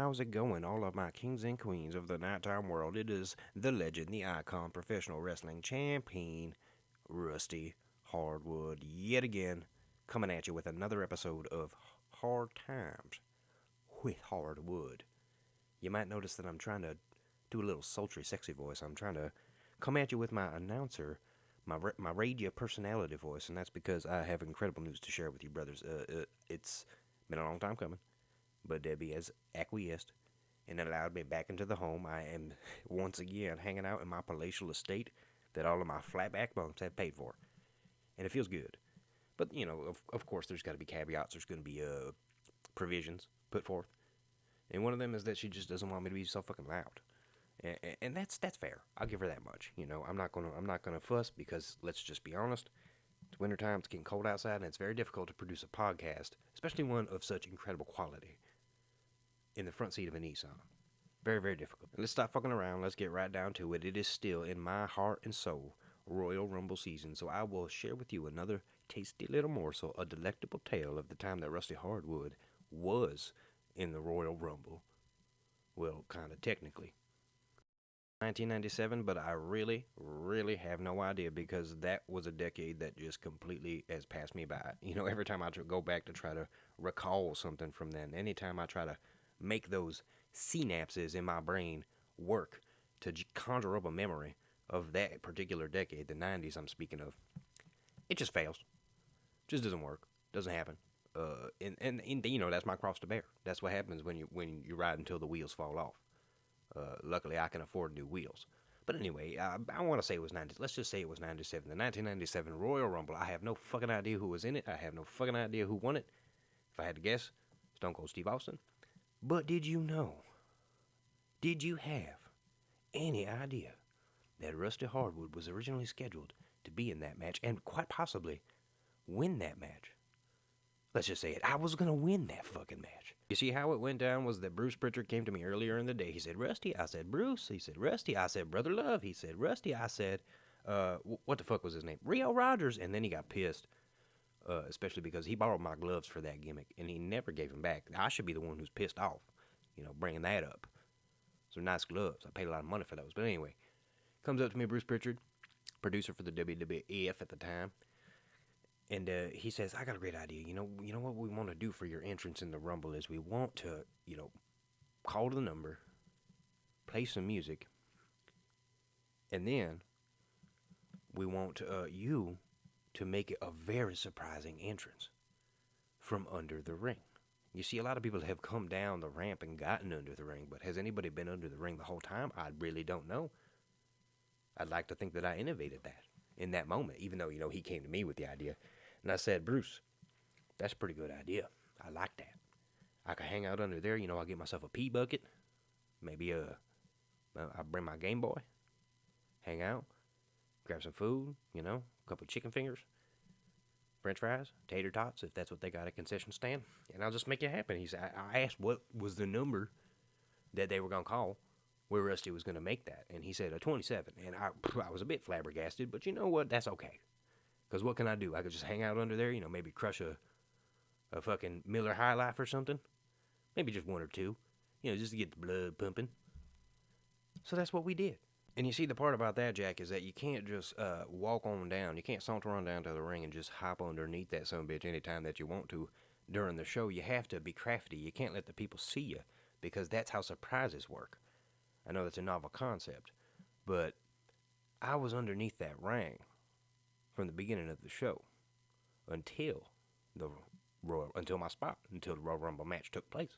how's it going, all of my kings and queens of the nighttime world? It is the legend, the icon, professional wrestling champion, Rusty Hardwood, yet again, coming at you with another episode of Hard Times with Hardwood. You might notice that I'm trying to do a little sultry, sexy voice. I'm trying to come at you with my announcer, my radio personality voice, and that's because I have incredible news to share with you, brothers. It's been a long time coming, but Debbie has acquiesced and allowed me back into the home. I am once again hanging out in my palatial estate that all of my flatback bunks have paid for, and it feels good. But, you know, of course, there's got to be caveats. There's going to be provisions put forth, and one of them is that she just doesn't want me to be so fucking loud. And that's fair. I'll give her that much. You know, I'm not gonna fuss because let's just be honest. It's wintertime. It's getting cold outside, and it's very difficult to produce a podcast, especially one of such incredible quality, in the front seat of a Nissan. Very, very difficult. Let's stop fucking around. Let's get right down to it. It is still in my heart and soul Royal Rumble season, so I will share with you another tasty little morsel, a delectable tale of the time that Rusty Hardwood was in the Royal Rumble. Well, kind of technically. 1997, but I really, really have no idea because that was a decade that just completely has passed me by. You know, every time I go back to try to recall something from then, anytime I try to make those synapses in my brain work to conjure up a memory of that particular decade, the 90s I'm speaking of, it just fails. Just doesn't work. Doesn't happen. And you know, that's my cross to bear. That's what happens when you ride until the wheels fall off. Luckily, I can afford new wheels. But anyway, I want to say it was 90. Let's just say it was 97. The 1997 Royal Rumble. I have no fucking idea who was in it. I have no fucking idea who won it. If I had to guess, Stone Cold Steve Austin. But did you know? Did you have any idea that Rusty Hardwood was originally scheduled to be in that match and quite possibly win that match? Let's just say it. I was going to win that fucking match. You see how it went down was that Bruce Pritchard came to me earlier in the day. He said, Rusty. I said, Bruce. He said, Rusty. I said, Brother Love. He said, Rusty. I said, what the fuck was his name? Rio Rogers. And then he got pissed, especially because he borrowed my gloves for that gimmick, and he never gave them back. I should be the one who's pissed off, you know, bringing that up. So nice gloves. I paid a lot of money for those. But anyway, comes up to me, Bruce Pritchard, producer for the WWF at the time. And he says, I got a great idea. You know what we want to do for your entrance in the Rumble is we want to, you know, call the number, play some music, and then we want you to make it a very surprising entrance from under the ring. You see, a lot of people have come down the ramp and gotten under the ring, but has anybody been under the ring the whole time? I really don't know. I'd like to think that I innovated that in that moment, even though, you know, he came to me with the idea. And I said, Bruce, that's a pretty good idea. I like that. I could hang out under there. You know, I'll get myself a pee bucket. Maybe I'll bring my Game Boy. Hang out. Grab some food, you know, a couple of chicken fingers. French fries, tater tots, if that's what they got at a concession stand. And I'll just make it happen. He said, I asked what was the number that they were going to call where Rusty was going to make that. And he said a 27. And I was a bit flabbergasted, but you know what? That's okay. Because what can I do? I could just hang out under there, you know, maybe crush a fucking Miller High Life or something. Maybe just one or two, you know, just to get the blood pumping. So that's what we did. And you see, the part about that, Jack, is that you can't just walk on down. You can't saunter on down to the ring and just hop underneath that sumbitch anytime that you want to during the show. You have to be crafty. You can't let the people see you because that's how surprises work. I know that's a novel concept, but I was underneath that ring from the beginning of the show until the Royal Rumble match took place.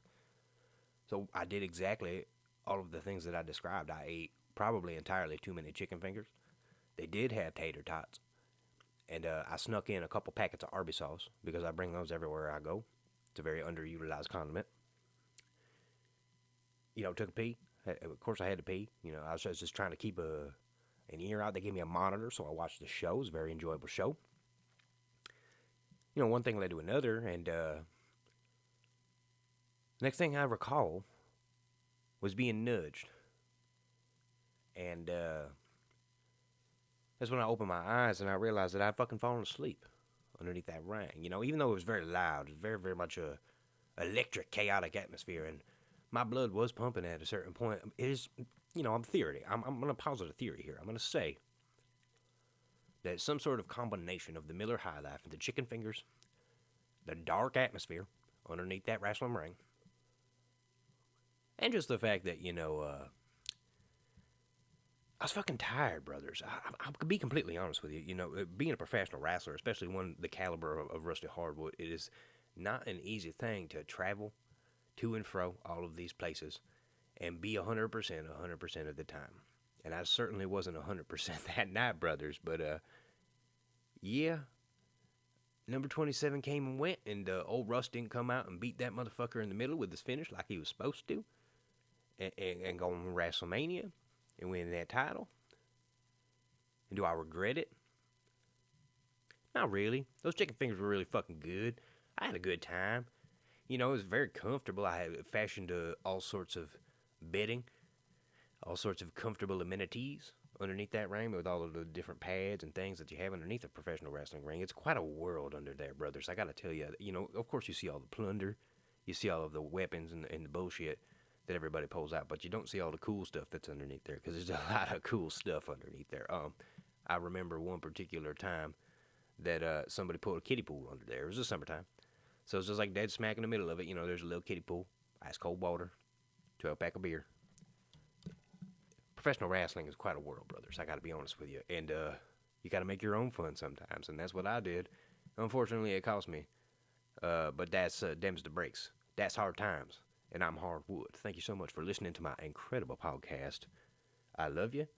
So I did exactly all of the things that I described. I ate probably entirely too many chicken fingers. They did have tater tots. And I snuck in a couple packets of Arby's sauce because I bring those everywhere I go. It's a very underutilized condiment. You know, took a pee. Of course, I had to pee. You know, I was just trying to keep an ear out. They gave me a monitor, so I watched the show. It was a very enjoyable show. You know, one thing led to another, and next thing I recall was being nudged. And that's when I opened my eyes and I realized that I'd fucking fallen asleep underneath that ring. You know, even though it was very loud, it was very, very much a electric, chaotic atmosphere. And my blood was pumping at a certain point. It is, I'm theory. I'm going to posit a theory here. I'm going to say that some sort of combination of the Miller High Life and the chicken fingers, the dark atmosphere underneath that wrestling ring, and just the fact that, I was fucking tired, brothers. I could be completely honest with you. Being a professional wrestler, especially one the caliber of Rusty Hardwood, it is not an easy thing to travel to and fro all of these places and be 100% of the time. And I certainly wasn't 100% that night, brothers. But, yeah, number 27 came and went, and old Russ didn't come out and beat that motherfucker in the middle with his finish like he was supposed to, and go on WrestleMania and win that title. And do I regret it? Not really. Those chicken fingers were really fucking good. I had a good time. It was very comfortable. I had fashioned all sorts of bedding, all sorts of comfortable amenities underneath that ring with all of the different pads and things that you have underneath a professional wrestling ring. It's quite a world under there, brothers. I gotta tell you, of course you see all the plunder, you see all of the weapons and the bullshit that everybody pulls out, but you don't see all the cool stuff that's underneath there, because there's a lot of cool stuff underneath there. I remember one particular time that somebody pulled a kiddie pool under there. It was the summertime, so it's just like dead smack in the middle of it. There's a little kiddie pool, ice cold water, 12-pack of beer. Professional wrestling is quite a world, brothers. I got to be honest with you, and you got to make your own fun sometimes, and that's what I did. Unfortunately, it cost me, but that's them's the breaks. That's hard times. And I'm Hardwood. Thank you so much for listening to my incredible podcast. I love you.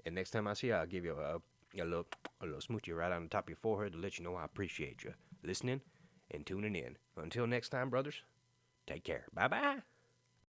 And next time I see you, I'll give you a little smoochie right on the top of your forehead to let you know I appreciate you listening and tuning in. Until next time, brothers, take care. Bye-bye.